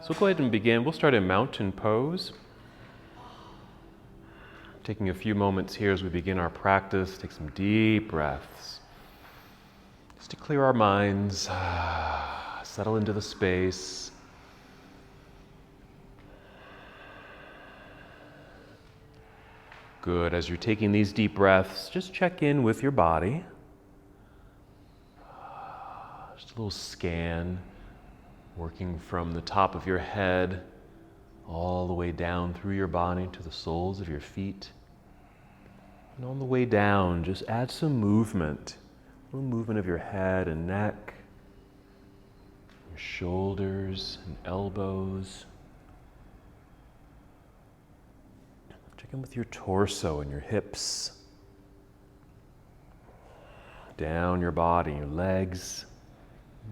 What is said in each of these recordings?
So go ahead and begin. We'll start in mountain pose. Taking a few moments here as we begin our practice, take some deep breaths. Just to clear our minds, settle into the space. Good. As you're taking these deep breaths, just check in with your body. Just a little scan, working from the top of your head all the way down through your body to the soles of your feet. And on the way down, just add some movement. A little movement of your head and neck, your shoulders and elbows. Check in with your torso and your hips. Down your body, your legs,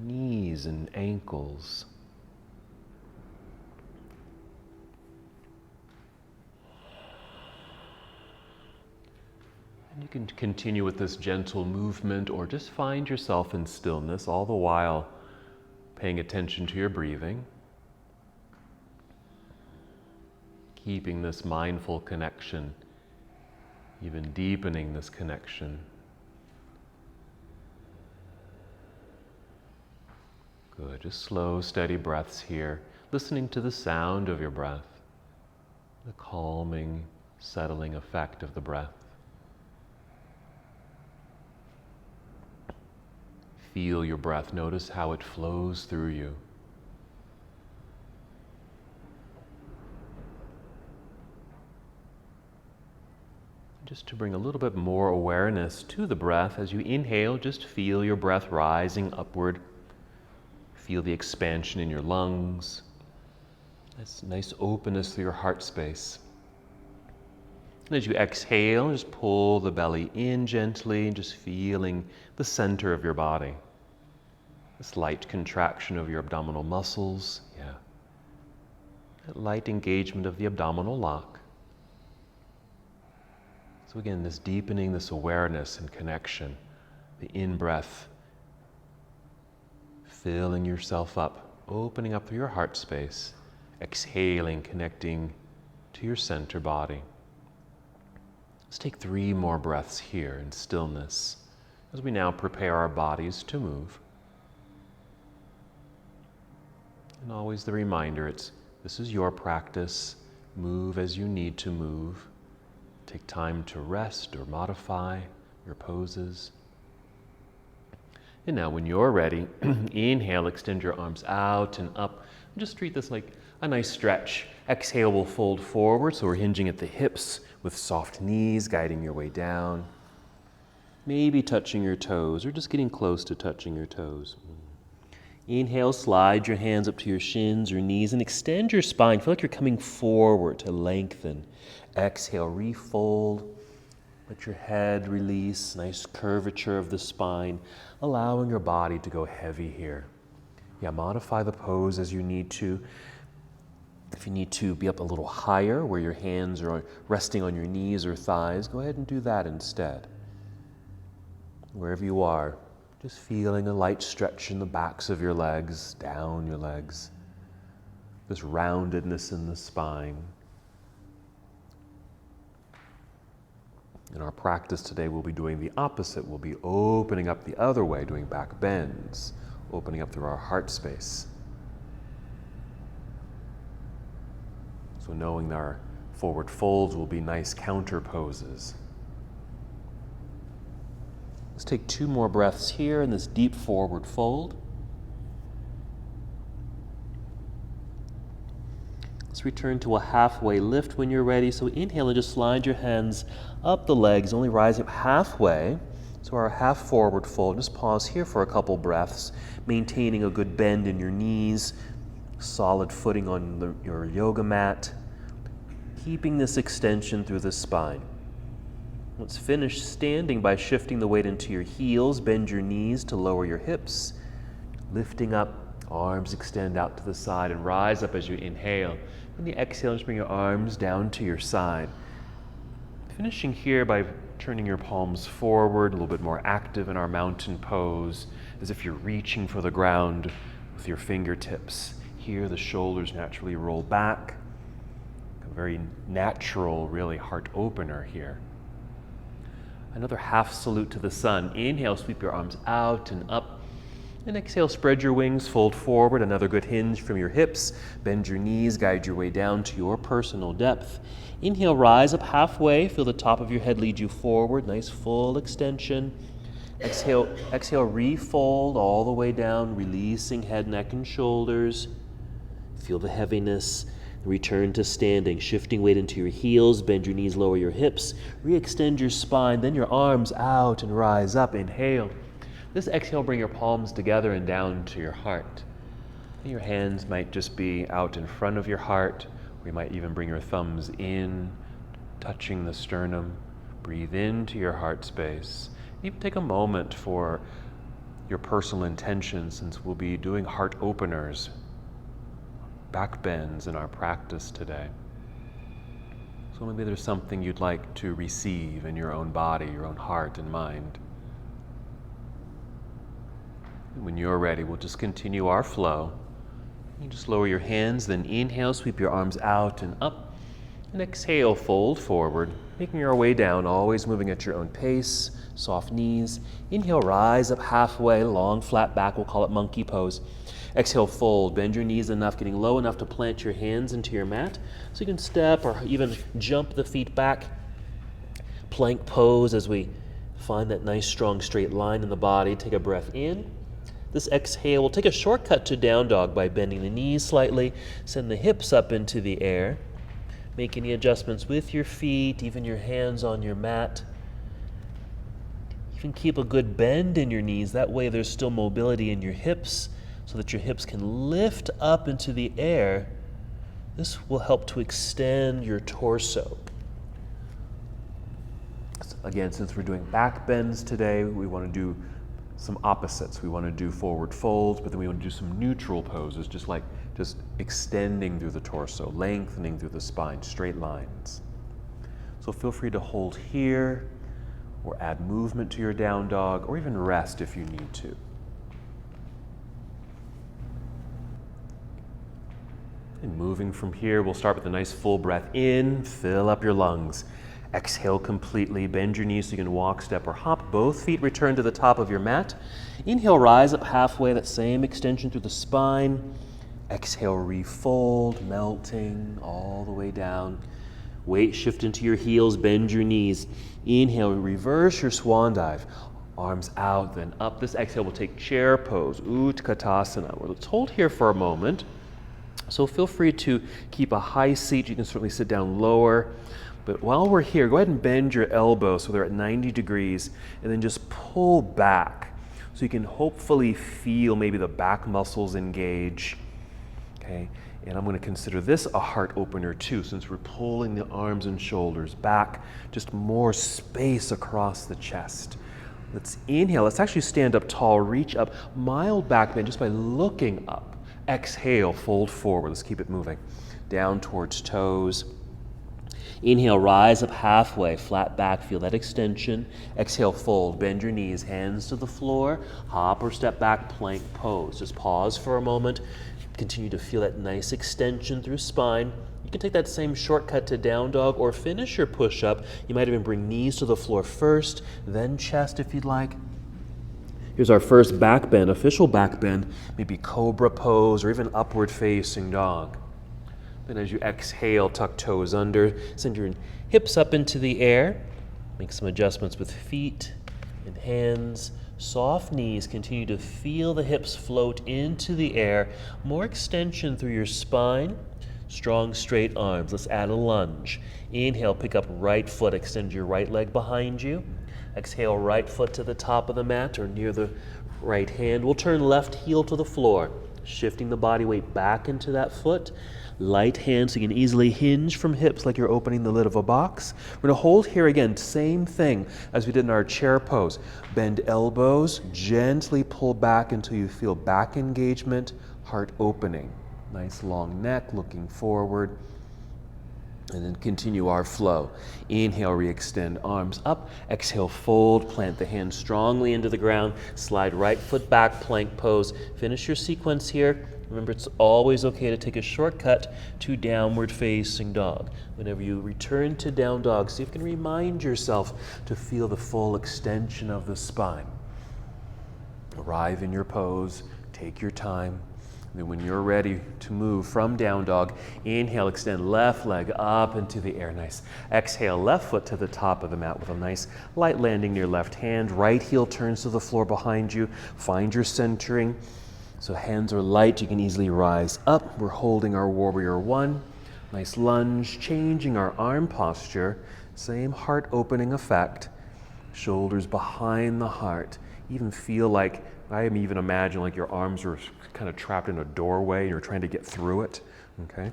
knees and ankles. And you can continue with this gentle movement or just find yourself in stillness, all the while paying attention to your breathing. Keeping this mindful connection, even deepening this connection. Good, just slow, steady breaths here, listening to the sound of your breath, the calming, settling effect of the breath. Feel your breath, notice how it flows through you. Just to bring a little bit more awareness to the breath, as you inhale, just feel your breath rising upward. Feel the expansion in your lungs. This nice openness through your heart space. And as you exhale, just pull the belly in gently, just feeling the center of your body. This light contraction of your abdominal muscles. Yeah. That light engagement of the abdominal lock. So again, this deepening, this awareness and connection, the in-breath, filling yourself up, opening up through your heart space, exhaling, connecting to your center body. Let's take 3 more breaths here in stillness as we now prepare our bodies to move. And always the reminder, this is your practice. Move as you need to move. Take time to rest or modify your poses. And now when you're ready, inhale, extend your arms out and up. And just treat this like a nice stretch. Exhale, we'll fold forward, so we're hinging at the hips with soft knees, guiding your way down. Maybe touching your toes or just getting close to touching your toes. Inhale, slide your hands up to your shins or knees and extend your spine. Feel like you're coming forward to lengthen. Exhale, refold. Let your head release, nice curvature of the spine, allowing your body to go heavy here. Yeah, modify the pose as you need to. If you need to be up a little higher where your hands are resting on your knees or thighs, go ahead and do that instead. Wherever you are, just feeling a light stretch in the backs of your legs, down your legs. This roundedness in the spine. In our practice today, we'll be doing the opposite. We'll be opening up the other way, doing back bends, opening up through our heart space. So knowing that our forward folds will be nice counter poses. Let's take 2 more breaths here in this deep forward fold. Let's return to a halfway lift when you're ready. So inhale and just slide your hands up the legs, only rising up halfway. So our half forward fold. Just pause here for a couple breaths, maintaining a good bend in your knees, solid footing on your yoga mat, keeping this extension through the spine. Let's finish standing by shifting the weight into your heels. Bend your knees to lower your hips. Lifting up, arms extend out to the side and rise up as you inhale. And the exhale, just bring your arms down to your side. Finishing here by turning your palms forward, a little bit more active in our mountain pose, as if you're reaching for the ground with your fingertips. here, the shoulders naturally roll back. A very natural, really, heart opener here. Another half salute to the sun. Inhale, sweep your arms out and up. And exhale, spread your wings, fold forward. Another good hinge from your hips. Bend your knees, guide your way down to your personal depth. Inhale, rise up halfway. Feel the top of your head lead you forward. Nice full extension. Exhale, refold all the way down, releasing head, neck, and shoulders. Feel the heaviness. Return to standing, shifting weight into your heels, bend your knees, lower your hips, re-extend your spine, then your arms out and rise up. Inhale. This exhale, bring your palms together and down to your heart. And your hands might just be out in front of your heart, or you might even bring your thumbs in, touching the sternum. Breathe into your heart space. Even take a moment for your personal intention, since we'll be doing heart openers, backbends in our practice today. So maybe there's something you'd like to receive in your own body, your own heart and mind. And when you're ready, we'll just continue our flow. You just lower your hands, then inhale, sweep your arms out and up, and exhale, fold forward, making our way down, always moving at your own pace, soft knees. Inhale, rise up halfway, long flat back, we'll call it monkey pose. Exhale, fold, bend your knees enough, getting low enough to plant your hands into your mat, so you can step or even jump the feet back. Plank pose as we find that nice strong straight line in the body. Take a breath in. This exhale, we'll take a shortcut to down dog by bending the knees slightly, send the hips up into the air. Make any adjustments with your feet, even your hands on your mat. Even keep a good bend in your knees, that way there's still mobility in your hips, so that your hips can lift up into the air. This will help to extend your torso. Again, since we're doing back bends today, we want to do some opposites. We want to do forward folds, but then we want to do some neutral poses, just extending through the torso, lengthening through the spine, straight lines. So feel free to hold here, or add movement to your down dog, or even rest if you need to. And moving from here, we'll start with a nice full breath in, fill up your lungs. Exhale completely, bend your knees so you can walk, step, or hop. Both feet return to the top of your mat. Inhale, rise up halfway, that same extension through the spine. Exhale, refold, melting all the way down. Weight shift into your heels, bend your knees. Inhale, reverse your swan dive. Arms out, then up. This exhale will take chair pose, Utkatasana. Well, let's hold here for a moment. So feel free to keep a high seat. You can certainly sit down lower. But while we're here, go ahead and bend your elbows so they're at 90 degrees, and then just pull back so you can hopefully feel maybe the back muscles engage. Okay, and I'm going to consider this a heart opener too, since we're pulling the arms and shoulders back, just more space across the chest. Let's inhale. Let's actually stand up tall, reach up, mild back bend just by looking up. Exhale, fold forward. Let's keep it moving. Down towards toes. Inhale, rise up halfway, flat back, feel that extension. Exhale, fold, bend your knees, hands to the floor, hop or step back, plank pose. Just pause for a moment. Continue to feel that nice extension through spine. You can take that same shortcut to down dog or finish your push-up. You might even bring knees to the floor first, then chest if you'd like. Here's our first back bend, official back bend, maybe cobra pose or even upward facing dog. Then as you exhale, tuck toes under, send your hips up into the air. Make some adjustments with feet and hands. Soft knees, continue to feel the hips float into the air. More extension through your spine. Strong straight arms. Let's add a lunge. Inhale, pick up right foot, extend your right leg behind you. Exhale, right foot to the top of the mat or near the right hand. We'll turn left heel to the floor, shifting the body weight back into that foot. Light hand so you can easily hinge from hips like you're opening the lid of a box. We're going to hold here again, same thing as we did in our chair pose. Bend elbows, gently pull back until you feel back engagement, heart opening. Nice long neck, looking forward. And then continue our flow. Inhale, re-extend arms up. Exhale, fold, plant the hands strongly into the ground. Slide right foot back, plank pose. Finish your sequence here. Remember, it's always okay to take a shortcut to downward facing dog. Whenever you return to down dog, see if you can remind yourself to feel the full extension of the spine. Arrive in your pose, take your time. Then when you're ready to move from down dog, inhale, extend left leg up into the air. Nice. Exhale, left foot to the top of the mat with a nice light landing near left hand. Right heel turns to the floor behind you. Find your centering. So hands are light, you can easily rise up. We're holding our warrior one. Nice lunge, changing our arm posture. Same heart opening effect. Shoulders behind the heart. Even feel like, I am even imagine like your arms are kind of trapped in a doorway and you're trying to get through it, okay?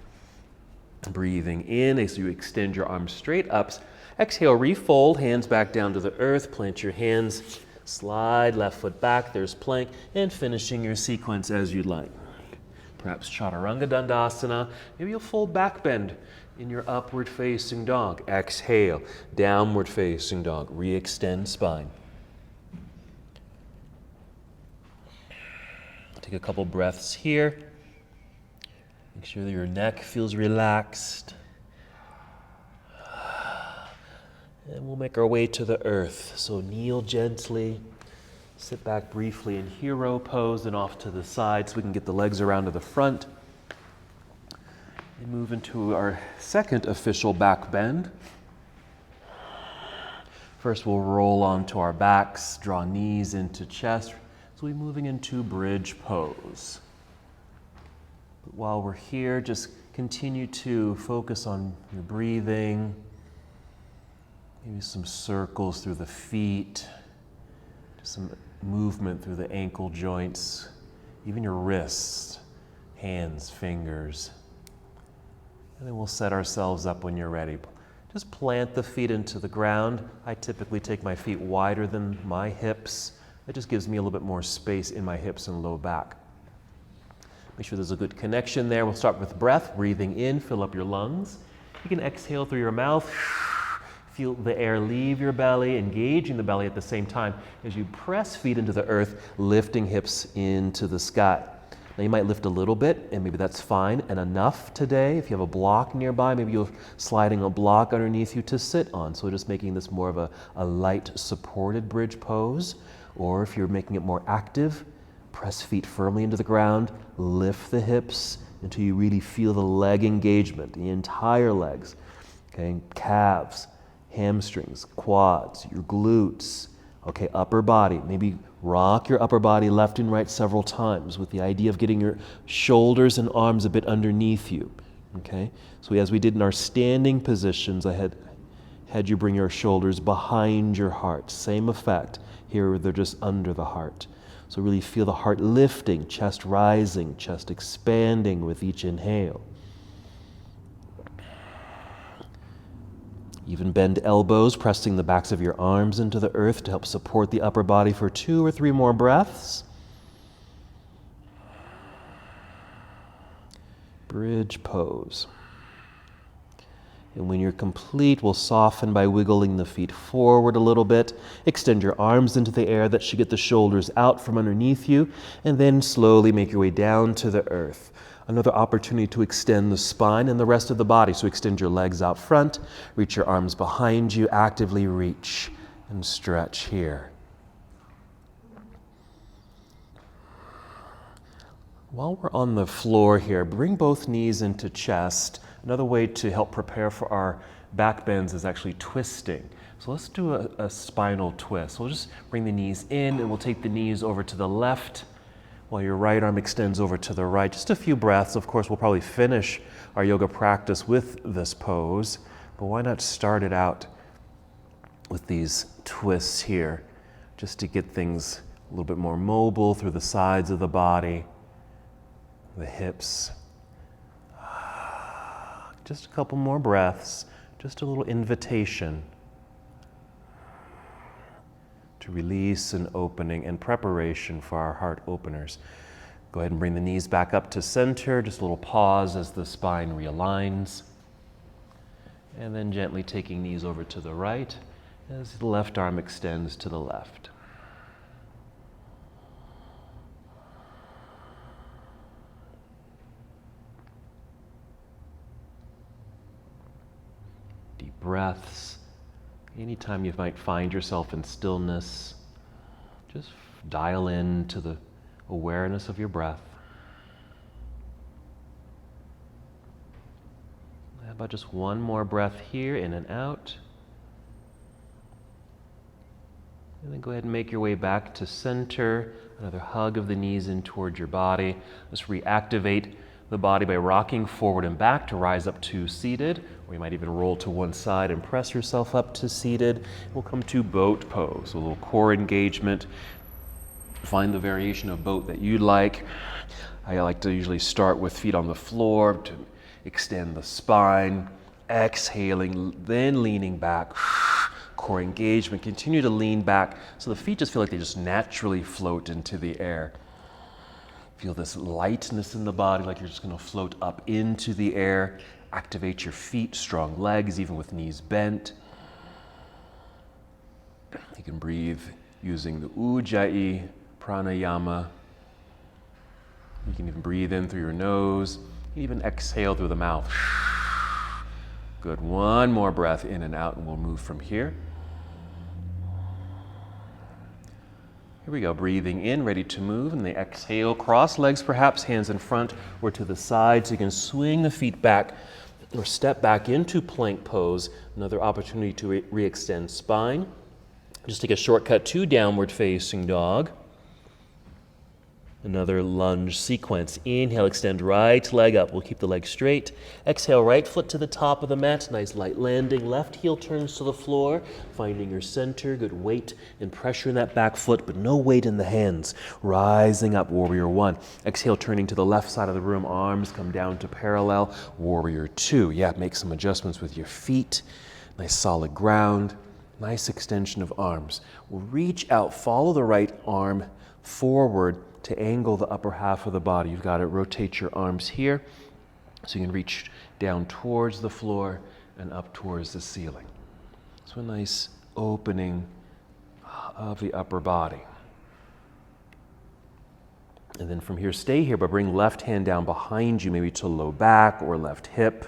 Breathing in as you extend your arms straight up. Exhale, refold, hands back down to the earth, plant your hands, slide left foot back, there's plank, and finishing your sequence as you'd like. Perhaps Chaturanga Dandasana, maybe you'll fold back bend in your upward facing dog. Exhale, downward facing dog, re-extend spine. Take a couple breaths here. Make sure that your neck feels relaxed. And we'll make our way to the earth. So kneel gently, sit back briefly in hero pose and off to the side so we can get the legs around to the front. And move into our second official back bend. First we'll roll onto our backs, draw knees into chest. So we're moving into bridge pose. But while we're here, just continue to focus on your breathing. Maybe some circles through the feet, just some movement through the ankle joints, even your wrists, hands, fingers. And then we'll set ourselves up when you're ready. Just plant the feet into the ground. I typically take my feet wider than my hips. That just gives me a little bit more space in my hips and low back. Make sure there's a good connection there. We'll start with breath, breathing in, fill up your lungs. You can exhale through your mouth. Feel the air leave your belly, engaging the belly at the same time as you press feet into the earth, lifting hips into the sky. Now you might lift a little bit, and maybe that's fine and enough today. If you have a block nearby, maybe you're sliding a block underneath you to sit on. So just making this more of a light supported bridge pose. Or if you're making it more active, press feet firmly into the ground, lift the hips until you really feel the leg engagement, the entire legs, okay? Calves, hamstrings, quads, your glutes, okay, upper body. Maybe rock your upper body left and right several times with the idea of getting your shoulders and arms a bit underneath you, okay? So as we did in our standing positions, I had you bring your shoulders behind your heart. Same effect. Here they're just under the heart. So really feel the heart lifting, chest rising, chest expanding with each inhale. Even bend elbows, pressing the backs of your arms into the earth to help support the upper body for 2 or 3 more breaths. Bridge pose. And when you're complete, we'll soften by wiggling the feet forward a little bit. Extend your arms into the air. That should get the shoulders out from underneath you. And then slowly make your way down to the earth. Another opportunity to extend the spine and the rest of the body. So extend your legs out front. Reach your arms behind you. Actively reach and stretch here. While we're on the floor here, bring both knees into chest. Another way to help prepare for our back bends is actually twisting. So let's do a spinal twist. We'll just bring the knees in and we'll take the knees over to the left while your right arm extends over to the right. Just a few breaths. Of course, we'll probably finish our yoga practice with this pose, but why not start it out with these twists here just to get things a little bit more mobile through the sides of the body, the hips. Just a couple more breaths, just a little invitation to release and opening and preparation for our heart openers. Go ahead and bring the knees back up to center, just a little pause as the spine realigns. And then gently taking knees over to the right as the left arm extends to the left. breaths. Anytime you might find yourself in stillness, just dial in to the awareness of your breath. How about just one more breath here, in and out? And then go ahead and make your way back to center. Another hug of the knees in toward your body. Just reactivate the body by rocking forward and back to rise up to seated, or you might even roll to one side and press yourself up to seated. We'll come to boat pose, a little core engagement. Find the variation of boat that you like. I like to usually start with feet on the floor to extend the spine, exhaling, then leaning back. Core engagement. Continue to lean back so the feet just feel like they just naturally float into the air. Feel this lightness in the body, like you're just going to float up into the air. Activate your feet, strong legs, even with knees bent. You can breathe using the Ujjayi pranayama. You can even breathe in through your nose. You can even exhale through the mouth. Good. One more breath in and out, and we'll move from here. Here we go, breathing in, ready to move, and the exhale, cross legs perhaps, hands in front or to the side, so you can swing the feet back or step back into plank pose. Another opportunity to re-extend spine. Just take a shortcut to downward facing dog. Another lunge sequence. Inhale, extend right leg up. We'll keep the leg straight. Exhale, right foot to the top of the mat. Nice light landing. Left heel turns to the floor. Finding your center. Good weight and pressure in that back foot, but no weight in the hands. Rising up, warrior one. Exhale, turning to the left side of the room. Arms come down to parallel. Warrior two. Yeah, make some adjustments with your feet. Nice solid ground. Nice extension of arms. We'll reach out, follow the right arm forward to angle the upper half of the body. You've got to rotate your arms here so you can reach down towards the floor and up towards the ceiling. So a nice opening of the upper body. And then from here, stay here, but bring left hand down behind you, maybe to low back or left hip,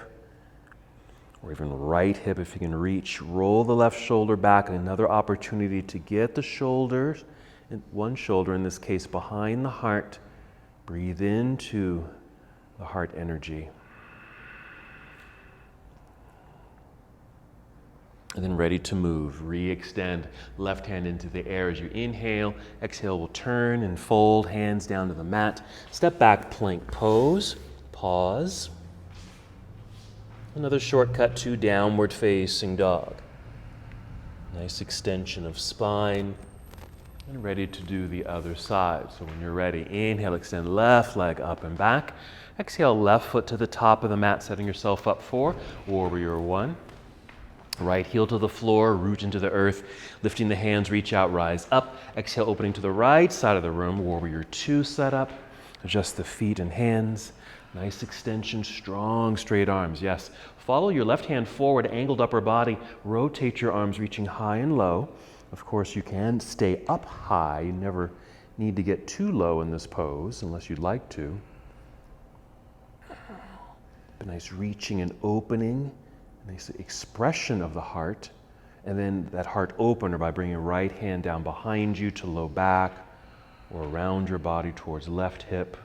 or even right hip if you can reach. Roll the left shoulder back. Another opportunity to get the shoulders, and one shoulder in this case, behind the heart. Breathe into the heart energy. And then ready to move. Re-extend left hand into the air as you inhale. Exhale, we'll turn and fold hands down to the mat. Step back, plank pose. Pause. Another shortcut to downward facing dog. Nice extension of spine. And ready to do the other side. So when you're ready, inhale, extend left leg up and back. Exhale, left foot to the top of the mat, setting yourself up for warrior one. Right heel to the floor, root into the earth, lifting the hands, reach out, rise up. Exhale, opening to the right side of the room, warrior two setup. Adjust the feet and hands. Nice extension, strong, straight arms. Yes. Follow your left hand forward, angled upper body. Rotate your arms, reaching high and low. Of course, you can stay up high. You never need to get too low in this pose unless you'd like to. A nice reaching and opening, a nice expression of the heart. And then that heart opener by bringing right hand down behind you to low back or around your body towards left hip.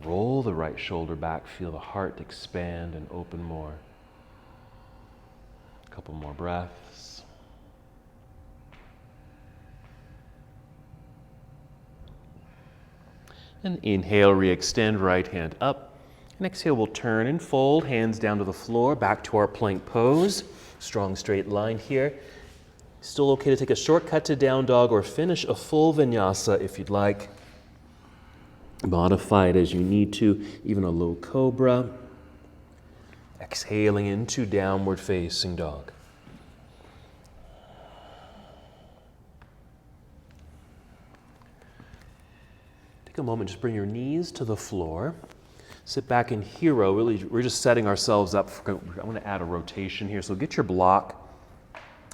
Roll the right shoulder back. Feel the heart expand and open more. A couple more breaths. And inhale, re-extend, right hand up. And exhale, we'll turn and fold, hands down to the floor, back to our plank pose. Strong straight line here. Still okay to take a shortcut to down dog or finish a full vinyasa if you'd like. Modify it as you need to, even a low cobra. Exhaling into downward facing dog. Take a moment, just bring your knees to the floor. Sit back in hero. Really, we're just setting ourselves up. I'm going to add a rotation here. So get your block.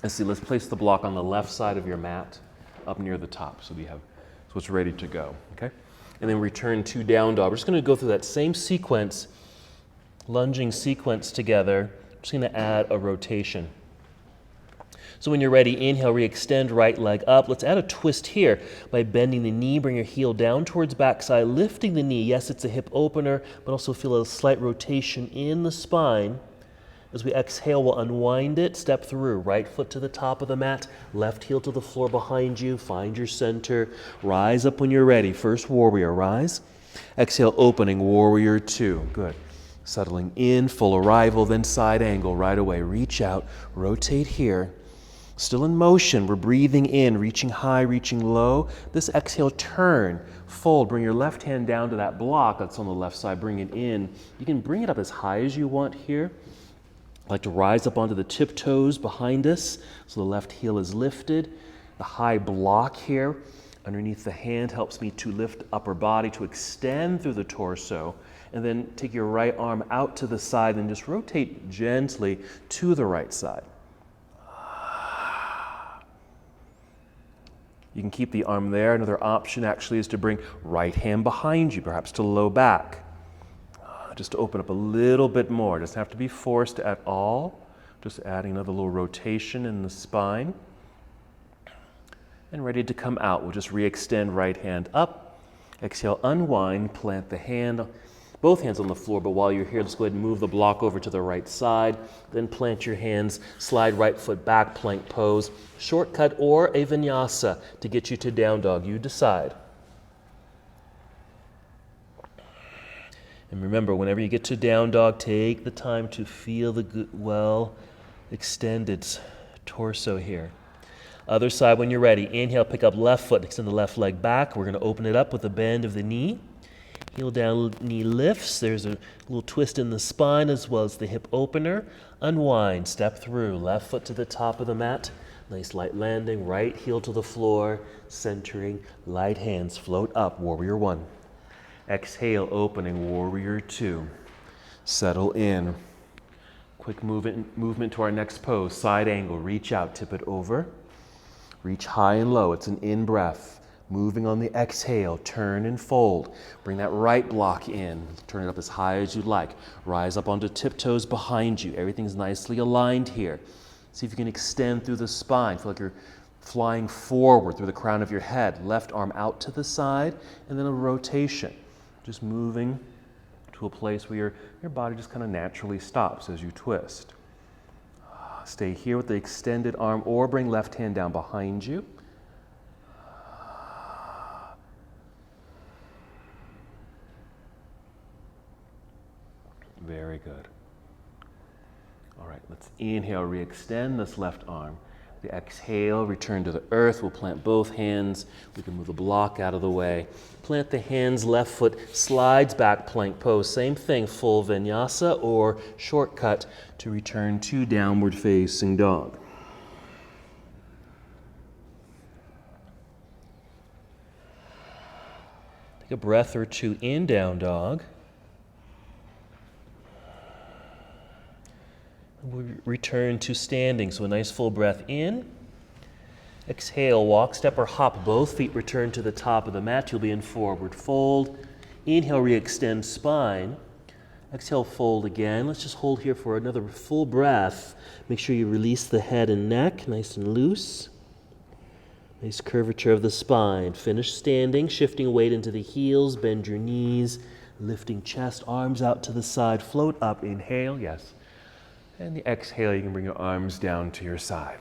Let's place the block on the left side of your mat, up near the top. So it's ready to go. Okay. And then return to down dog. We're just going to go through that same sequence, lunging sequence together just going to add a rotation. So when you're ready, inhale, re-extend, right leg up. Let's add a twist here by bending the knee. Bring your heel down towards backside, lifting the knee. Yes, it's a hip opener, but also feel a slight rotation in the spine. As we exhale, we'll unwind it, step through. Right foot to the top of the mat, left heel to the floor behind you. Find your center. Rise up when you're ready. First warrior, rise. Exhale, opening, warrior two. Good. Settling in, full arrival, then side angle right away. Reach out, rotate here. Still in motion, we're breathing in, reaching high, reaching low. This exhale, turn, fold, bring your left hand down to that block that's on the left side, bring it in. You can bring it up as high as you want here. I like to rise up onto the tiptoes behind us, so the left heel is lifted. The high block here underneath the hand helps me to lift upper body, to extend through the torso, and then take your right arm out to the side and just rotate gently to the right side. You can keep the arm there. Another option actually is to bring right hand behind you, perhaps to low back. Just to open up a little bit more. It doesn't have to be forced at all. Just adding another little rotation in the spine. And ready to come out. We'll just re-extend right hand up. Exhale, unwind, plant the hand, both hands on the floor, but while you're here, let's go ahead and move the block over to the right side. Then plant your hands, slide right foot back, plank pose. Shortcut or a vinyasa to get you to down dog. You decide. And remember, whenever you get to down dog, take the time to feel the good, well extended torso here. Other side when you're ready. Inhale, pick up left foot, extend the left leg back. We're going to open it up with a bend of the knee. Heel down, knee lifts. There's a little twist in the spine as well as the hip opener. Unwind, step through. Left foot to the top of the mat. Nice light landing. Right heel to the floor. Centering. Light hands float up. Warrior one. Exhale, opening. Warrior two. Settle in. Quick movement to our next pose. Side angle. Reach out. Tip it over. Reach high and low. It's an in breath. Moving on the exhale, turn and fold. Bring that right block in. Turn it up as high as you'd like. Rise up onto tiptoes behind you. Everything's nicely aligned here. See if you can extend through the spine. Feel like you're flying forward through the crown of your head. Left arm out to the side, and then a rotation. Just moving to a place where your body just kind of naturally stops as you twist. Stay here with the extended arm, or bring left hand down behind you. Very good. All right, let's inhale, re-extend this left arm. The exhale, return to the earth. We'll plant both hands. We can move the block out of the way. Plant the hands, left foot slides back, plank pose. Same thing, full vinyasa or shortcut to return to downward facing dog. Take a breath or two in down dog. We'll return to standing, so a nice full breath in. Exhale, walk, step, or hop. Both feet return to the top of the mat. You'll be in forward fold. Inhale, re-extend spine. Exhale, fold again. Let's just hold here for another full breath. Make sure you release the head and neck, nice and loose. Nice curvature of the spine. Finish standing, shifting weight into the heels. Bend your knees, lifting chest, arms out to the side. Float up, inhale, yes. And the exhale, you can bring your arms down to your side.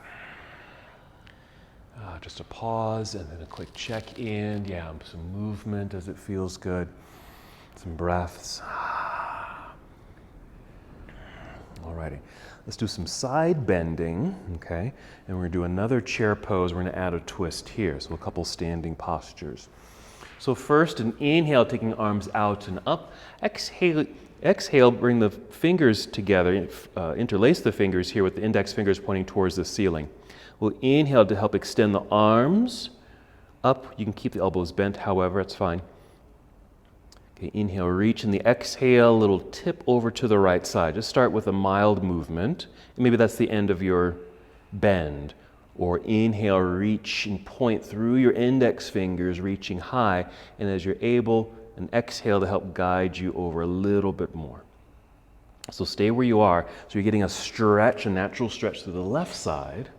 Just a pause and then a quick check-in. Yeah, some movement as it feels good. Some breaths. Alrighty, let's do some side bending, okay? And we're gonna do another chair pose. We're gonna add a twist here, so a couple standing postures. So first, an inhale, taking arms out and up. Exhale, bring the fingers together, interlace the fingers here with the index fingers pointing towards the ceiling. We'll inhale to help extend the arms up. You can keep the elbows bent, however, it's fine. Okay, inhale, reach, and the exhale, a little tip over to the right side. Just start with a mild movement. Maybe that's the end of your bend. Or inhale, reach and point through your index fingers, reaching high. And as you're able, an exhale to help guide you over a little bit more. So stay where you are. So you're getting a stretch, a natural stretch through the left side.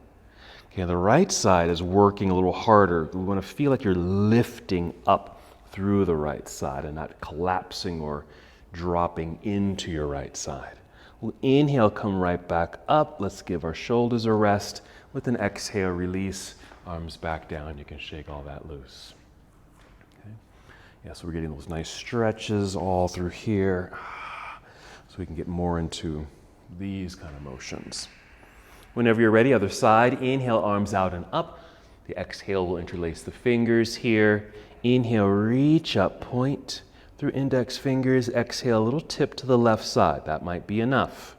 Okay, the right side is working a little harder. We want to feel like you're lifting up through the right side and not collapsing or dropping into your right side. We'll inhale, come right back up. Let's give our shoulders a rest. With an exhale, release, arms back down. You can shake all that loose. Okay. Yeah, so we're getting those nice stretches all through here. So we can get more into these kind of motions. Whenever you're ready, other side, inhale, arms out and up. The exhale will interlace the fingers here. Inhale, reach up, point through index fingers. Exhale, a little tip to the left side. That might be enough.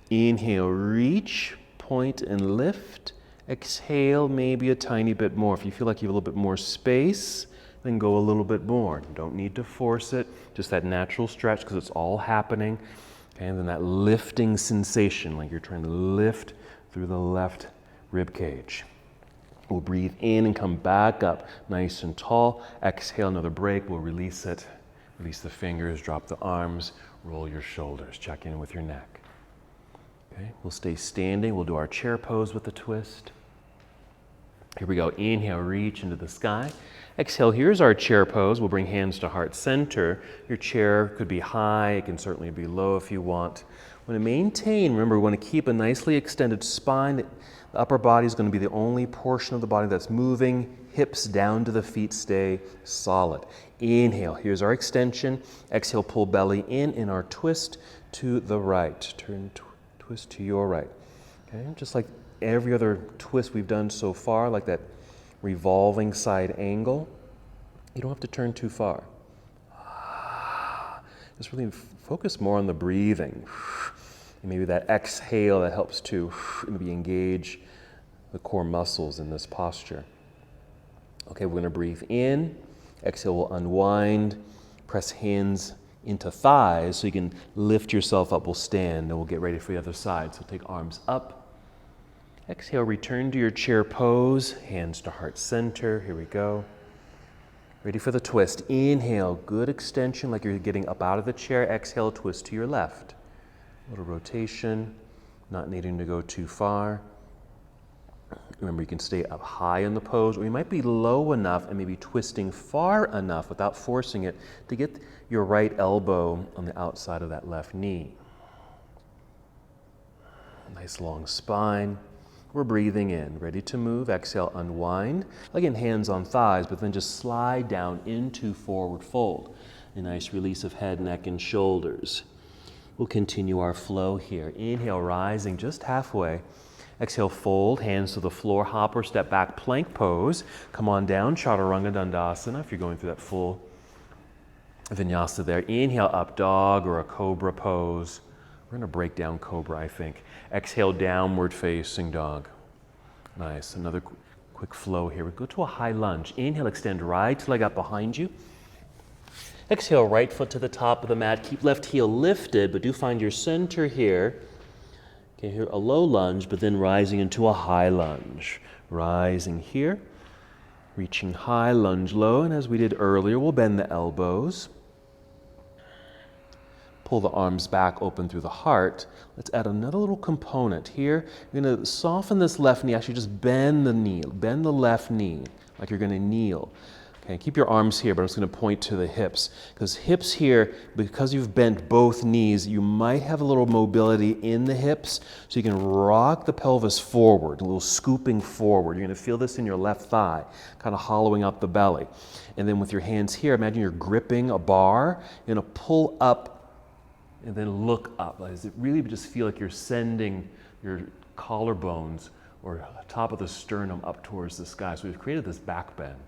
Inhale, reach, point and lift. Exhale, maybe a tiny bit more. If you feel like you have a little bit more space, then go a little bit more. You don't need to force it, just that natural stretch because it's all happening. Okay, and then that lifting sensation, like you're trying to lift through the left rib cage. We'll breathe in and come back up nice and tall. Exhale, another break. We'll release it. Release the fingers, drop the arms, roll your shoulders. Check in with your neck. Okay, we'll stay standing. We'll do our chair pose with the twist. Here we go. Inhale, reach into the sky. Exhale, here's our chair pose. We'll bring hands to heart center. Your chair could be high. It can certainly be low if you want. We want to maintain, remember, we want to keep a nicely extended spine. The upper body is going to be the only portion of the body that's moving. Hips down to the feet stay solid. Inhale, here's our extension. Exhale, pull belly in our twist to the right. Turn, twist to your right. Okay, just like every other twist we've done so far, like that revolving side angle. You don't have to turn too far. Just really focus more on the breathing. And maybe that exhale that helps to maybe engage the core muscles in this posture. Okay, we're going to breathe in. Exhale, we'll unwind. Press hands into thighs so you can lift yourself up. We'll stand and we'll get ready for the other side. So take arms up. Exhale, return to your chair pose, hands to heart center. Here we go. Ready for the twist. Inhale, good extension like you're getting up out of the chair. Exhale, twist to your left. A little rotation, not needing to go too far. Remember, you can stay up high in the pose, or you might be low enough and maybe twisting far enough without forcing it to get your right elbow on the outside of that left knee. Nice long spine. We're breathing in, ready to move. Exhale, unwind. Again, hands on thighs, but then just slide down into forward fold. A nice release of head, neck, and shoulders. We'll continue our flow here. Inhale, rising just halfway. Exhale, fold, hands to the floor, hop or step back, plank pose. Come on down, Chaturanga Dandasana, if you're going through that full vinyasa there. Inhale, up dog or a cobra pose. We're going to break down cobra, I think. Exhale, downward facing dog. Nice. Another quick flow here. We go to a high lunge. Inhale, extend right leg up behind you. Exhale, right foot to the top of the mat. Keep left heel lifted, but do find your center here. Okay, here a low lunge, but then rising into a high lunge. Rising here, reaching high, lunge low, and as we did earlier, we'll bend the elbows. Pull the arms back, open through the heart. Let's add another little component here. You're going to soften this left knee. Actually, just bend the knee. Bend the left knee like you're going to kneel. Okay, keep your arms here, but I'm just going to point to the hips. Because hips here, because you've bent both knees, you might have a little mobility in the hips, so you can rock the pelvis forward, a little scooping forward. You're going to feel this in your left thigh, kind of hollowing up the belly. And then with your hands here, imagine you're gripping a bar. You're going to pull up and then look up. Does it really just feel like you're sending your collarbones or top of the sternum up towards the sky? So we've created this back bend.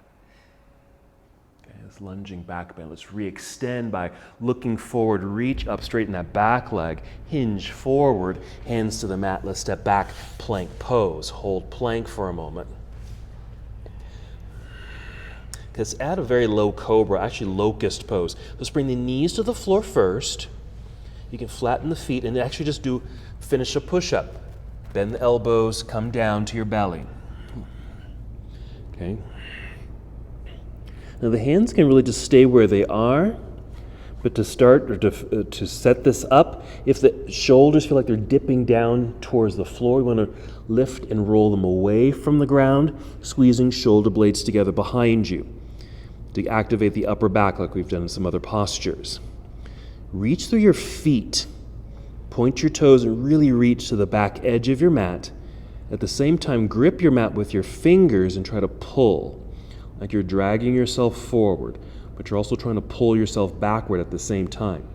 Okay, this lunging back bend. Let's re-extend by looking forward, reach up, straighten that back leg, hinge forward, hands to the mat. Let's step back, plank pose. Hold plank for a moment. Let's add a very low cobra, actually locust pose. Let's bring the knees to the floor first. You can flatten the feet and actually just finish a push-up. Bend the elbows, come down to your belly. Okay. Now the hands can really just stay where they are. But to start, or to set this up, if the shoulders feel like they're dipping down towards the floor, we want to lift and roll them away from the ground, squeezing shoulder blades together behind you to activate the upper back like we've done in some other postures. Reach through your feet. Point your toes and really reach to the back edge of your mat. At the same time, grip your mat with your fingers and try to pull, like you're dragging yourself forward, but you're also trying to pull yourself backward at the same time.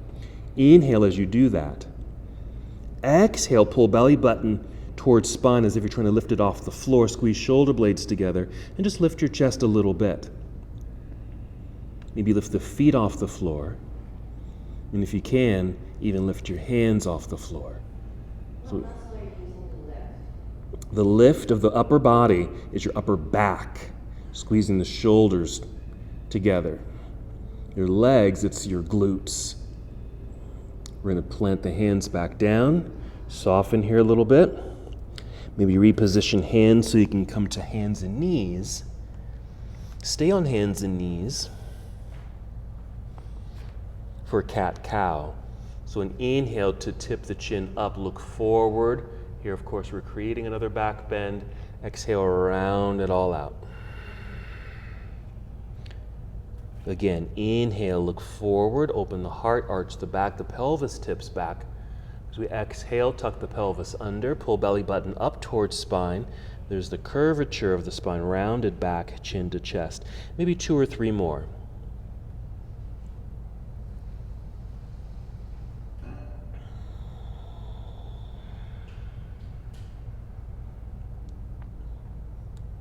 Inhale as you do that. Exhale, pull belly button towards spine as if you're trying to lift it off the floor. Squeeze shoulder blades together and just lift your chest a little bit. Maybe lift the feet off the floor. And if you can, even lift your hands off the floor. So the lift of the upper body is your upper back, squeezing the shoulders together. Your legs, it's your glutes. We're going to plant the hands back down, soften here a little bit. Maybe reposition hands so you can come to hands and knees. Stay on hands and knees for cat-cow. So an inhale to tip the chin up, look forward. Here, of course, we're creating another back bend. Exhale, round it all out. Again, inhale, look forward, open the heart, arch the back, the pelvis tips back. As we exhale, tuck the pelvis under, pull belly button up towards spine. There's the curvature of the spine, rounded back, chin to chest. Maybe 2 or 3 more.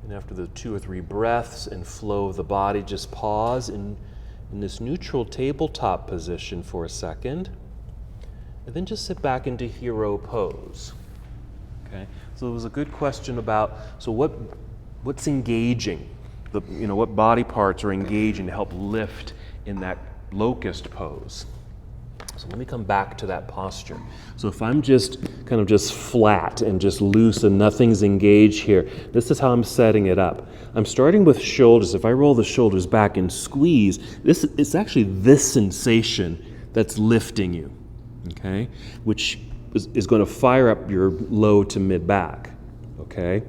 And after the 2 or 3 breaths and flow of the body, just pause in this neutral tabletop position for a second. And then just sit back into hero pose. Okay? So it was a good question about, so what's engaging? What body parts are engaging to help lift in that locust pose? So let me come back to that posture. So if I'm just kind of just flat and just loose and nothing's engaged here, this is how I'm setting it up. I'm starting with shoulders. If I roll the shoulders back and squeeze, it's actually this sensation that's lifting you, okay? Which is going to fire up your low to mid back, okay?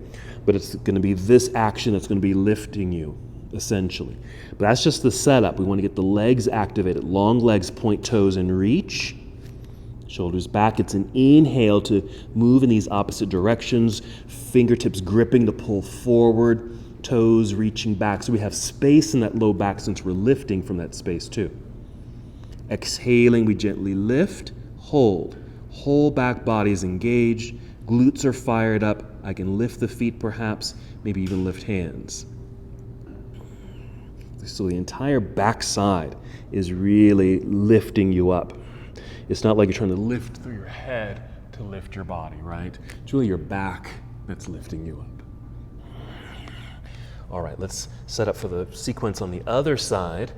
But it's going to be this action that's going to be lifting you, essentially. But that's just the setup. We want to get the legs activated. Long legs, point toes, and reach. Shoulders back. It's an inhale to move in these opposite directions. Fingertips gripping to pull forward. Toes reaching back. So we have space in that low back since we're lifting from that space too. Exhaling, we gently lift, hold. Whole back body is engaged. Glutes are fired up. I can lift the feet perhaps, maybe even lift hands. So the entire backside is really lifting you up. It's not like you're trying to lift through your head to lift your body, right? It's really your back that's lifting you up. All right, let's set up for the sequence on the other side.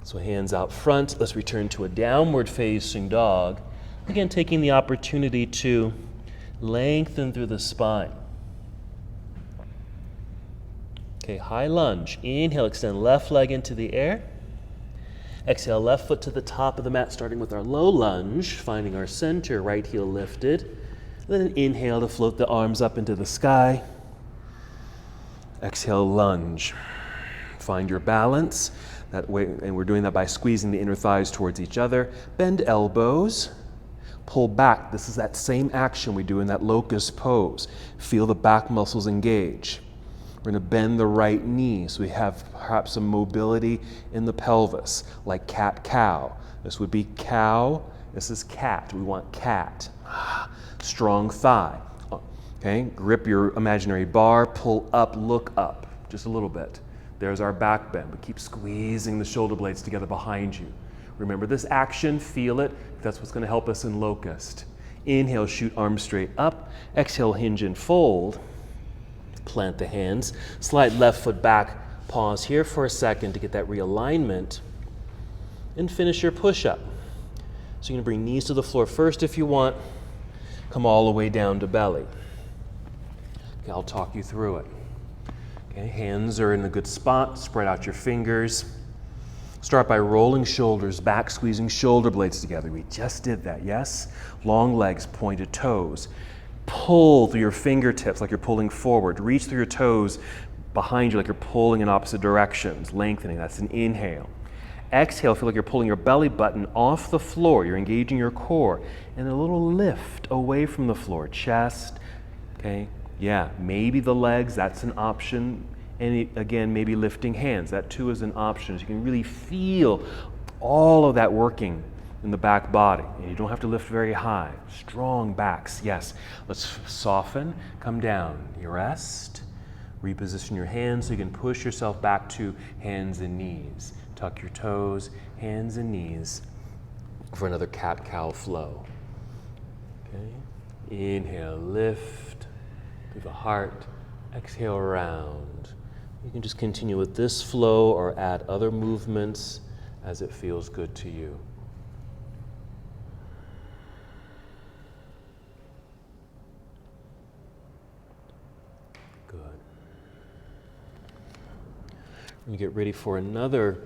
So hands out front. Let's return to a downward facing dog. Again, taking the opportunity to lengthen through the spine. Okay, high lunge. Inhale, extend left leg into the air. Exhale, left foot to the top of the mat, starting with our low lunge, finding our center, right heel lifted. And then an inhale to float the arms up into the sky. Exhale, lunge. Find your balance. That way, and we're doing that by squeezing the inner thighs towards each other. Bend elbows. Pull back. This is that same action we do in that locust pose. Feel the back muscles engage. We're going to bend the right knee so we have perhaps some mobility in the pelvis, like cat-cow. This would be cow. This is cat. We want cat. Strong thigh. Okay, grip your imaginary bar, pull up, look up, just a little bit. There's our back bend, but keep squeezing the shoulder blades together behind you. Remember this action, feel it. That's what's going to help us in locust. Inhale, shoot arms straight up. Exhale, hinge and fold. Plant the hands. Slide left foot back. Pause here for a second to get that realignment. And finish your push-up. So you're going to bring knees to the floor first if you want. Come all the way down to belly. Okay, I'll talk you through it. Okay, hands are in a good spot. Spread out your fingers. Start by rolling shoulders back, squeezing shoulder blades together. We just did that, yes? Long legs, pointed toes. Pull through your fingertips like you're pulling forward. Reach through your toes behind you like you're pulling in opposite directions, lengthening. That's an inhale. Exhale, feel like you're pulling your belly button off the floor. You're engaging your core. And a little lift away from the floor. Chest, okay? Yeah, maybe the legs, that's an option. And again, maybe lifting hands. That too is an option. So you can really feel all of that working in the back body. And you don't have to lift very high. Strong backs, yes. Let's soften, come down. You rest. Reposition your hands so you can push yourself back to hands and knees. Tuck your toes, hands and knees for another cat-cow flow. Okay. Inhale, lift through the heart. Exhale, round. You can just continue with this flow or add other movements as it feels good to you. Good. When you get ready for another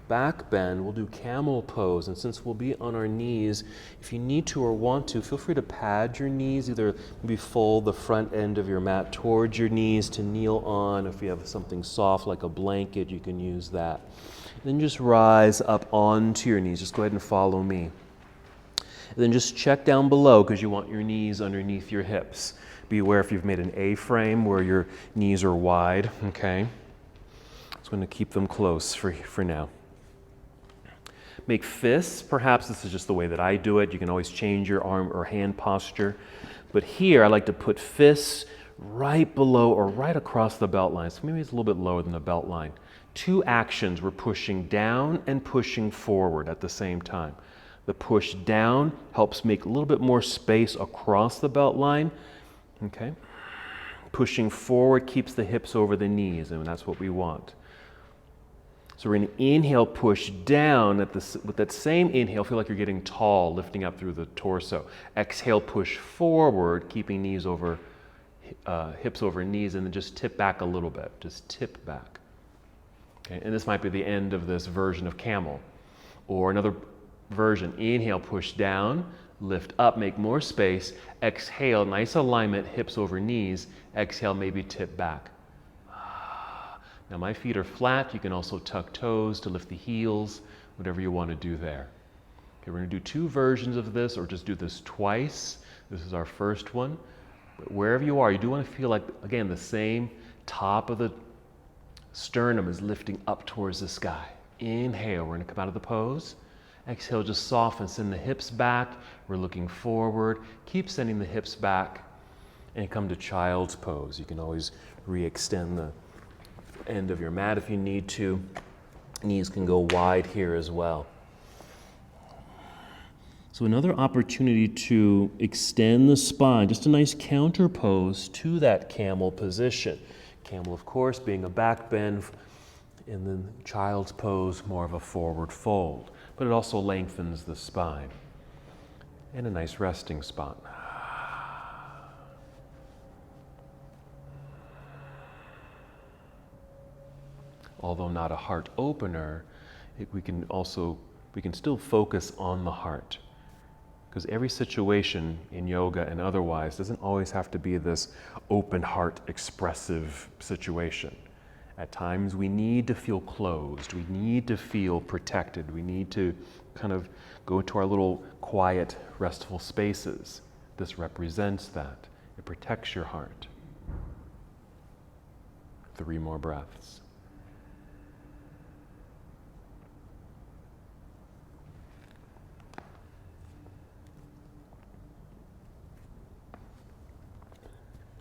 back bend, we'll do camel pose. And since we'll be on our knees, if you need to or want to, feel free to pad your knees, either maybe fold the front end of your mat towards your knees to kneel on. If you have something soft like a blanket, you can use that. Then just rise up onto your knees. Just go ahead and follow me. And then just check down below because you want your knees underneath your hips. Be aware if you've made an A-frame where your knees are wide, okay? Just going to keep them close for now. Make fists. Perhaps this is just the way that I do it. You can always change your arm or hand posture. But here I like to put fists right below or right across the belt line. So maybe it's a little bit lower than the belt line. Two actions. We're pushing down and pushing forward at the same time. The push down helps make a little bit more space across the belt line. Okay. Pushing forward keeps the hips over the knees, and that's what we want. So we're going to inhale, push down. With that same inhale, feel like you're getting tall, lifting up through the torso. Exhale, push forward, keeping knees over, hips over knees, and then just tip back a little bit. Just tip back. Okay? And this might be the end of this version of camel. Or another version. Inhale, push down, lift up, make more space. Exhale, nice alignment, hips over knees. Exhale, maybe tip back. Now my feet are flat. You can also tuck toes to lift the heels, whatever you want to do there. Okay, we're going to do two versions of this, or just do this twice. This is our first one. But wherever you are, you do want to feel like, again, the same top of the sternum is lifting up towards the sky. Inhale, we're going to come out of the pose. Exhale, just soften, send the hips back. We're looking forward. Keep sending the hips back and come to child's pose. You can always re-extend the end of your mat if you need to. Knees can go wide here as well. So another opportunity to extend the spine, just a nice counter pose to that camel position. Camel, of course, being a back bend, and then child's pose, more of a forward fold. But it also lengthens the spine. And a nice resting spot. Although not a heart opener, we can still focus on the heart. Because every situation in yoga and otherwise doesn't always have to be this open heart expressive situation. At times we need to feel closed, we need to feel protected, we need to kind of go to our little quiet, restful spaces. This represents that. It protects your heart. 3 more breaths.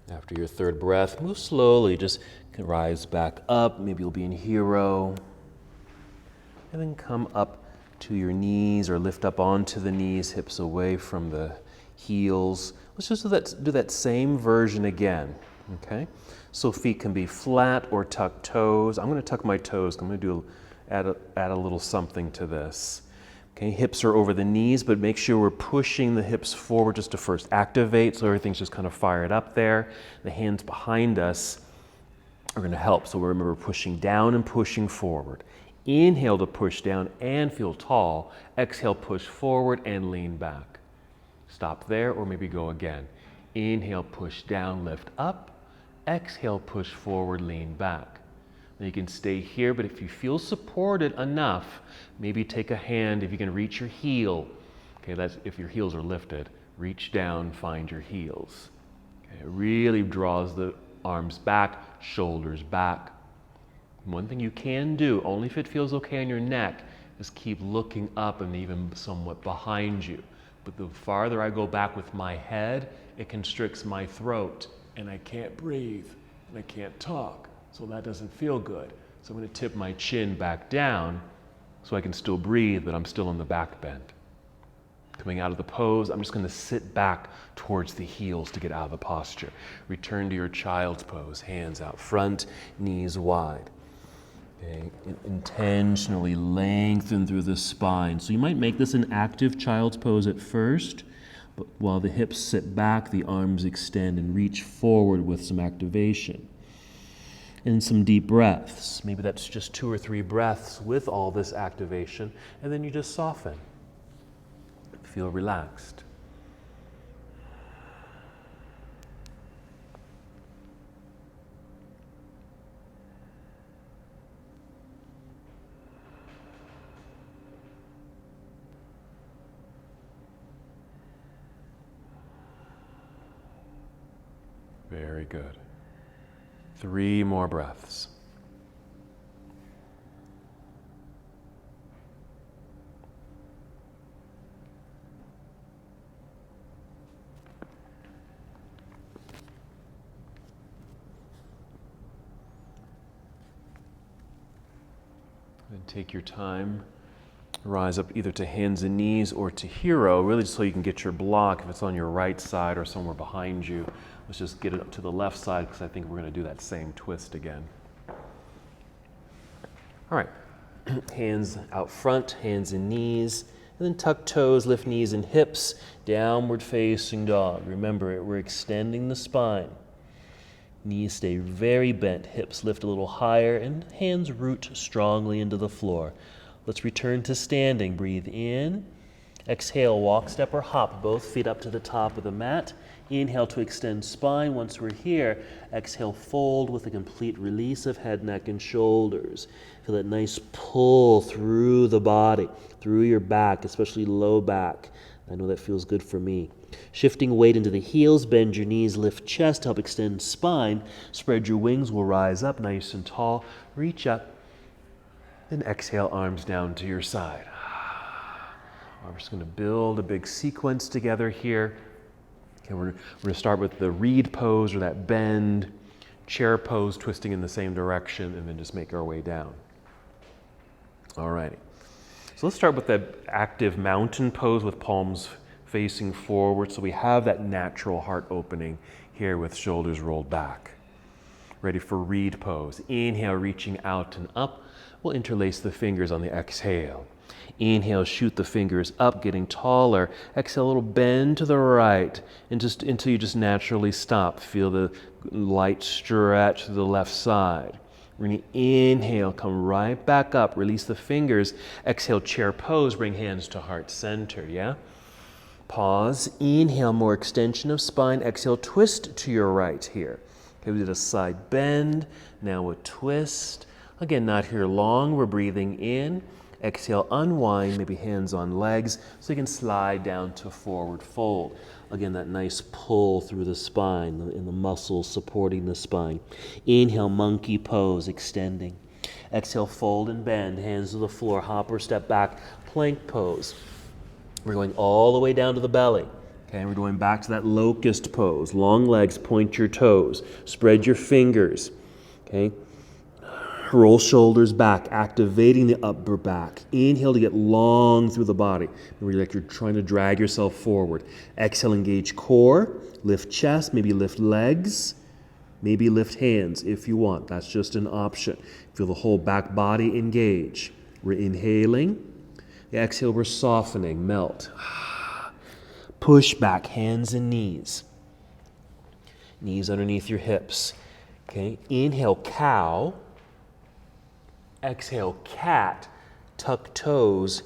After your third breath, move slowly, just rise back up. Maybe you'll be in hero. And then come up to your knees or lift up onto the knees, hips away from the heels. Let's just do that same version again, okay? So feet can be flat or tuck toes. I'm gonna tuck my toes. I'm gonna add a little something to this. Okay, hips are over the knees, but make sure we're pushing the hips forward just to first activate, so everything's just kind of fired up there. The hands behind us are going to help. So remember, pushing down and pushing forward. Inhale to push down and feel tall. Exhale, push forward and lean back. Stop there or maybe go again. Inhale, push down, lift up. Exhale, push forward, lean back. Now you can stay here, but if you feel supported enough, maybe take a hand, if you can reach your heel. Okay, that's if your heels are lifted. Reach down, find your heels. Okay, it really draws the arms back, shoulders back. One thing you can do, only if it feels okay on your neck, is keep looking up and even somewhat behind you. But the farther I go back with my head, it constricts my throat and I can't breathe and I can't talk. So that doesn't feel good. So I'm going to tip my chin back down so I can still breathe, but I'm still in the back bend. Coming out of the pose, I'm just going to sit back towards the heels to get out of the posture. Return to your child's pose, hands out front, knees wide. Okay. Intentionally lengthen through the spine. So you might make this an active child's pose at first, but while the hips sit back, the arms extend and reach forward with some activation. And some deep breaths. Maybe that's just 2 or 3 breaths with all this activation, and then you just soften. Feel relaxed. Very good. 3 more breaths. And take your time. Rise up either to hands and knees or to hero, really just so you can get your block. If it's on your right side or somewhere behind you, let's just get it up to the left side because I think we're going to do that same twist again. All right, hands out front, hands and knees, and then tuck toes, lift knees and hips, downward facing dog. Remember, we're extending the spine. Knees stay very bent, hips lift a little higher, and hands root strongly into the floor. Let's return to standing. Breathe in. Exhale, walk, step, or hop, both feet up to the top of the mat. Inhale to extend spine. Once we're here, exhale, fold with a complete release of head, neck, and shoulders. Feel that nice pull through the body, through your back, especially low back. I know that feels good for me. Shifting weight into the heels, bend your knees, lift chest, help extend spine. Spread your wings, will rise up nice and tall. Reach up. Then exhale, arms down to your side. We're just going to build a big sequence together here. Okay, we're going to start with the reed pose or that bend, chair pose, twisting in the same direction, and then just make our way down. All righty. So let's start with that active mountain pose with palms facing forward. So we have that natural heart opening here with shoulders rolled back. Ready for reed pose. Inhale, reaching out and up. We'll interlace the fingers on the exhale. Inhale, shoot the fingers up, getting taller. Exhale, a little bend to the right, and just until you just naturally stop. Feel the light stretch to the left side. We're going to inhale, come right back up, release the fingers. Exhale, chair pose, bring hands to heart center, yeah? Pause, inhale, more extension of spine. Exhale, twist to your right here. Okay, we did a side bend, now a twist. Again, not here long, we're breathing in. Exhale, unwind, maybe hands on legs, so you can slide down to forward fold. Again, that nice pull through the spine, in the muscles supporting the spine. Inhale, monkey pose, extending. Exhale, fold and bend, hands to the floor, hop or step back, plank pose. We're going all the way down to the belly. Okay, we're going back to that locust pose. Long legs, point your toes, spread your fingers. Okay. Roll shoulders back, activating the upper back. Inhale to get long through the body. Remember, like you're trying to drag yourself forward. Exhale, engage core, lift chest, maybe lift legs, maybe lift hands if you want. That's just an option. Feel the whole back body engage. We're inhaling. Exhale, we're softening, melt. Push back, hands and knees. Knees underneath your hips. Okay, inhale, cow. Exhale, cat, tuck toes,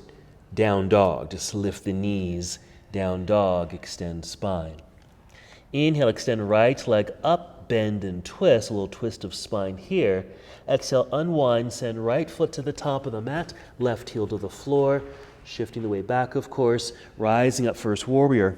down dog. Just lift the knees, down dog, extend spine. Inhale, extend right leg up, bend and twist, a little twist of spine here. Exhale, unwind, send right foot to the top of the mat, left heel to the floor, shifting the way back, of course, rising up first warrior.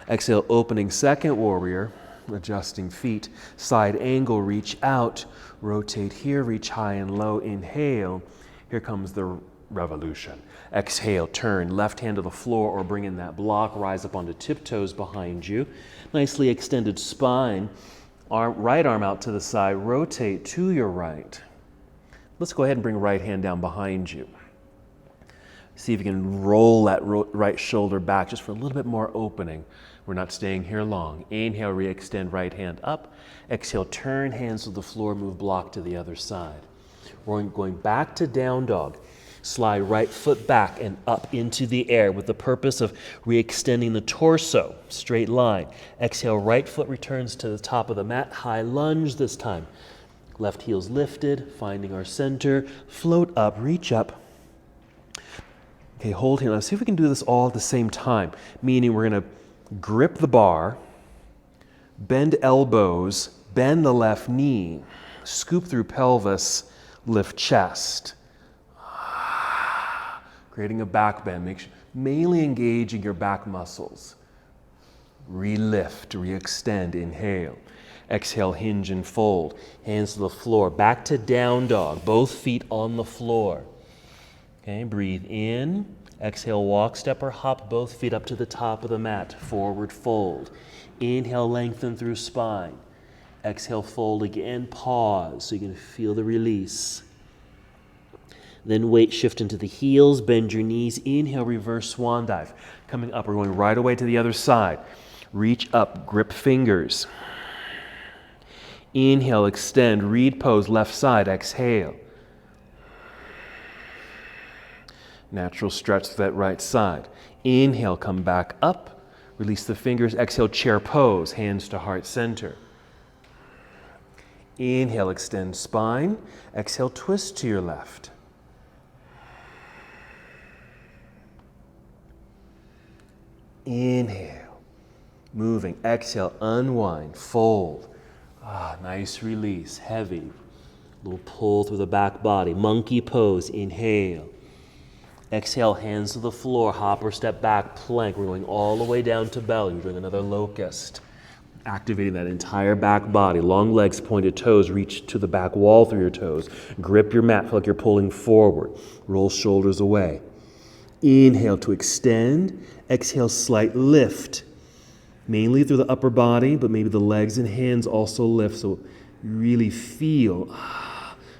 Exhale, opening second warrior, adjusting feet, side angle, reach out, rotate here, reach high and low, inhale. Here comes the revolution. Exhale, turn, left hand to the floor or bring in that block, rise up onto tiptoes behind you. Nicely extended spine, right arm out to the side, rotate to your right. Let's go ahead and bring right hand down behind you. See if you can roll that right shoulder back just for a little bit more opening. We're not staying here long. Inhale, re-extend right hand up. Exhale, turn hands to the floor, move block to the other side. We're going back to down dog. Slide right foot back and up into the air with the purpose of re-extending the torso, straight line. Exhale, right foot returns to the top of the mat, high lunge this time. Left heel's lifted, finding our center, float up, reach up. Okay, hold here. Let's see if we can do this all at the same time, meaning we're going to grip the bar, bend elbows, bend the left knee, scoop through pelvis, lift chest. Creating a back bend, mainly engaging your back muscles. Re-lift, re-extend, inhale. Exhale, hinge and fold. Hands to the floor, back to down dog, both feet on the floor. Okay, breathe in. Exhale, walk, step, or hop both feet up to the top of the mat. Forward fold. Inhale, lengthen through spine. Exhale, fold again. Pause so you can feel the release. Then weight shift into the heels. Bend your knees. Inhale, reverse swan dive. Coming up, we're going right away to the other side. Reach up, grip fingers. Inhale, extend, reed pose, left side. Exhale. Natural stretch to that right side. Inhale, come back up. Release the fingers. Exhale, chair pose, hands to heart center. Inhale, extend spine. Exhale, twist to your left. Inhale, moving. Exhale, unwind, fold. Nice release, heavy. Little pull through the back body. Monkey pose, inhale. Exhale, hands to the floor, hop or step back, plank. We're going all the way down to belly. We're doing another locust. Activating that entire back body. Long legs, pointed toes, reach to the back wall through your toes. Grip your mat, feel like you're pulling forward. Roll shoulders away. Inhale to extend. Exhale, slight lift. Mainly through the upper body, but maybe the legs and hands also lift. So you really feel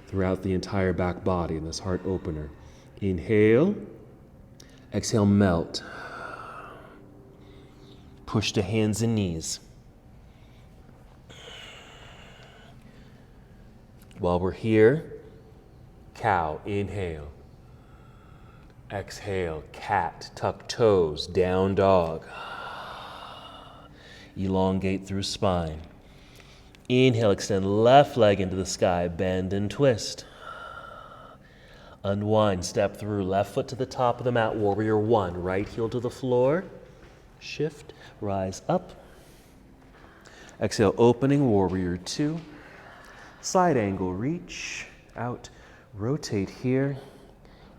throughout the entire back body in this heart opener. Inhale, exhale, melt. Push to hands and knees. While we're here, cow, inhale. Exhale, cat, tuck toes, down dog. Elongate through spine. Inhale, extend left leg into the sky, bend and twist. Unwind, step through, left foot to the top of the mat, warrior one, right heel to the floor. Shift, rise up. Exhale, opening, warrior two. Side angle, reach out, rotate here.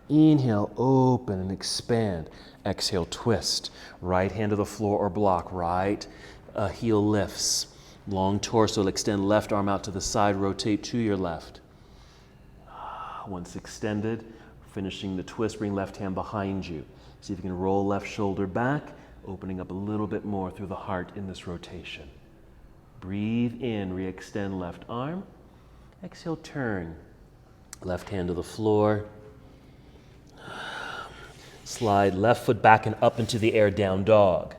Inhale, open and expand. Exhale, twist. Right hand to the floor or block, right heel lifts. Long torso, extend left arm out to the side, rotate to your left. Once extended, finishing the twist, bring left hand behind you. See if you can roll left shoulder back, opening up a little bit more through the heart in this rotation. Breathe in, re-extend left arm. Exhale, turn. Left hand to the floor. Slide left foot back and up into the air, down dog.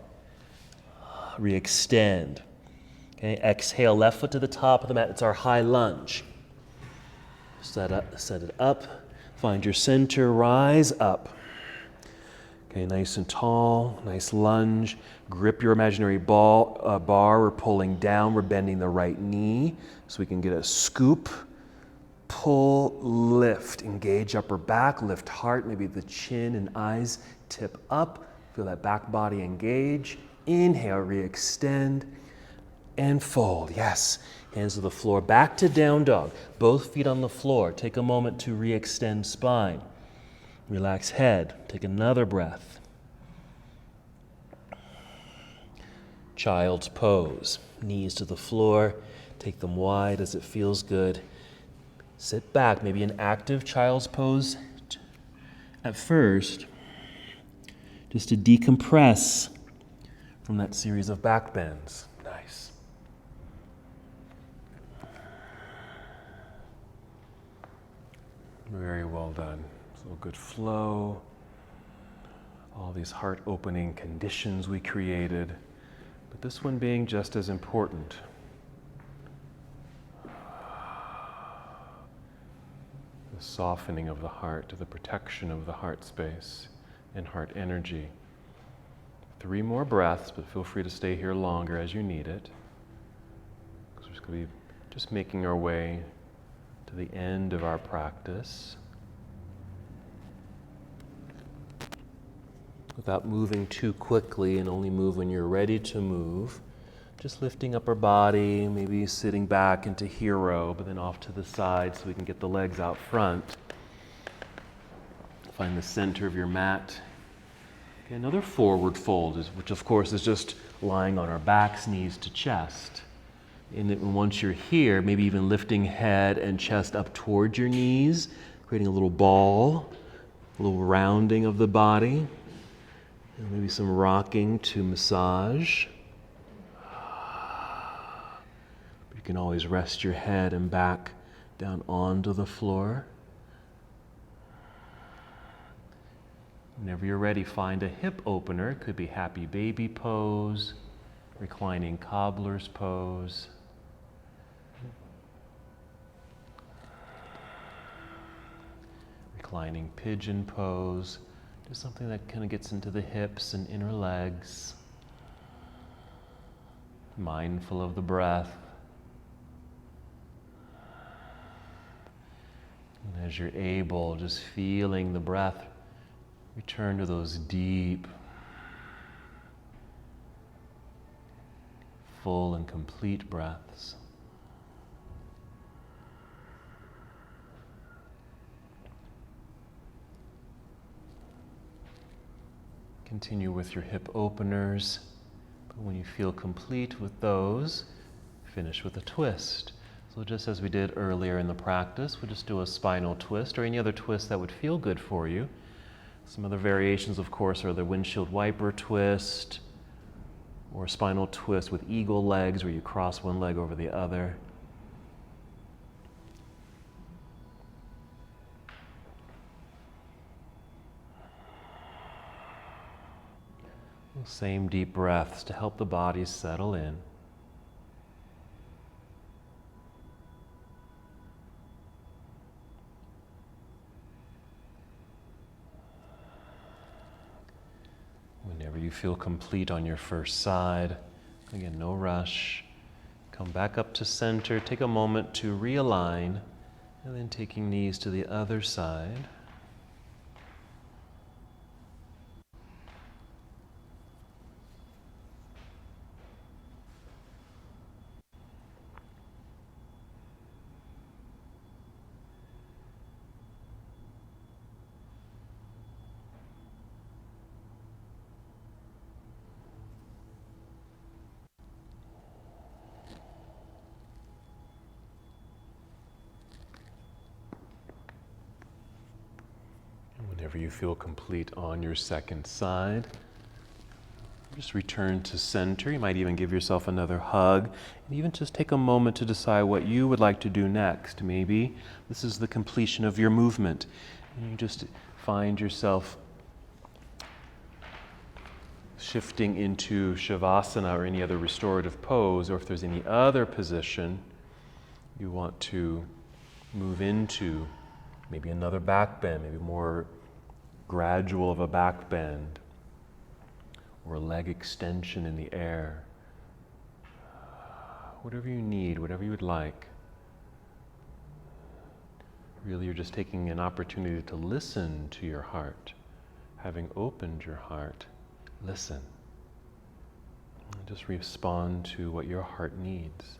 Re-extend. Okay, exhale, left foot to the top of the mat. It's our high lunge. Set it up. Find your center, rise up. Okay, nice and tall, nice lunge. Grip your imaginary bar. We're pulling down. We're bending the right knee so we can get a scoop pull, lift, engage upper back, lift heart, maybe the chin and eyes tip up. Feel that back body engage. Inhale, re-extend and fold. Yes, hands to the floor, back to down dog. Both feet on the floor. Take a moment to re-extend spine. Relax head. Take another breath. Child's pose. Knees to the floor. Take them wide as it feels good. Sit back, maybe an active child's pose at first, just to decompress from that series of back bends. Nice. Very well done. So good flow. All these heart-opening conditions we created, but this one being just as important. The softening of the heart, the protection of the heart space and heart energy. 3 more breaths, but feel free to stay here longer as you need it. Because we're just going to be just making our way to the end of our practice without moving too quickly, and only move when you're ready to move. Just lifting upper body, maybe sitting back into hero, but then off to the side so we can get the legs out front. Find the center of your mat. Okay, another forward fold, which of course is just lying on our backs, knees to chest. And then once you're here, maybe even lifting head and chest up towards your knees, creating a little ball, a little rounding of the body, and maybe some rocking to massage. You can always rest your head and back down onto the floor. Whenever you're ready, find a hip opener. It could be happy baby pose, reclining cobbler's pose. Reclining pigeon pose. Just something that kind of gets into the hips and inner legs. Mindful of the breath. And as you're able, just feeling the breath return to those deep, full and complete breaths. Continue with your hip openers, but when you feel complete with those, finish with a twist. So just as we did earlier in the practice, we'll just do a spinal twist or any other twist that would feel good for you. Some other variations, of course, are the windshield wiper twist or spinal twist with eagle legs where you cross one leg over the other. Same deep breaths to help the body settle in. Whenever you feel complete on your first side, again, no rush. Come back up to center, take a moment to realign, and then taking knees to the other side. Whenever you feel complete on your second side, just return to center. You might even give yourself another hug, and even just take a moment to decide what you would like to do next. Maybe this is the completion of your movement, and you just find yourself shifting into Shavasana or any other restorative pose, or if there's any other position you want to move into, maybe another back bend, maybe more gradual of a back bend, or a leg extension in the air. Whatever you need, whatever you would like. Really, you're just taking an opportunity to listen to your heart. Having opened your heart, listen. And just respond to what your heart needs.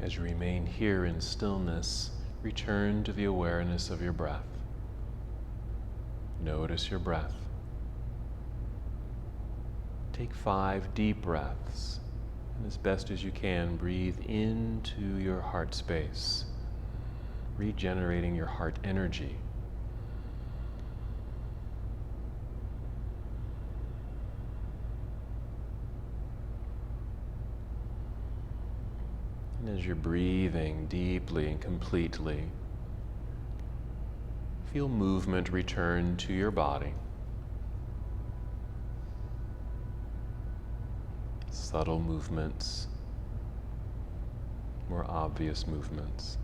As you remain here in stillness, return to the awareness of your breath. Notice your breath. Take 5 deep breaths, and as best as you can, breathe into your heart space, regenerating your heart energy. And as you're breathing deeply and completely, feel movement return to your body. Subtle movements, more obvious movements.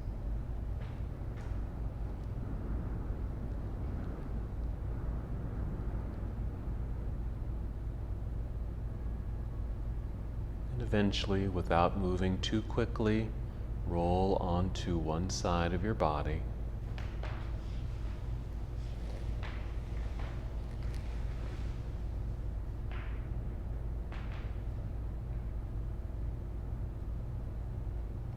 And eventually, without moving too quickly, roll onto one side of your body.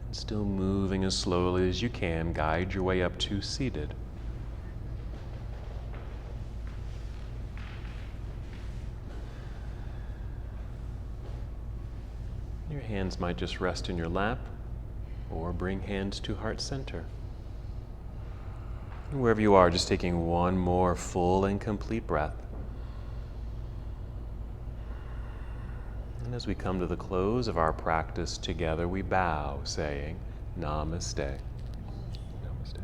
And still moving as slowly as you can, guide your way up to seated. Your hands might just rest in your lap or bring hands to heart center. And wherever you are, just taking one more full and complete breath. And as we come to the close of our practice together, we bow, saying, Namaste. Namaste.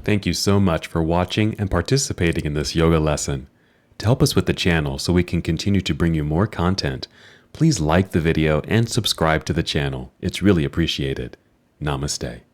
Thank you so much for watching and participating in this yoga lesson. To help us with the channel so we can continue to bring you more content, please like the video and subscribe to the channel. It's really appreciated. Namaste.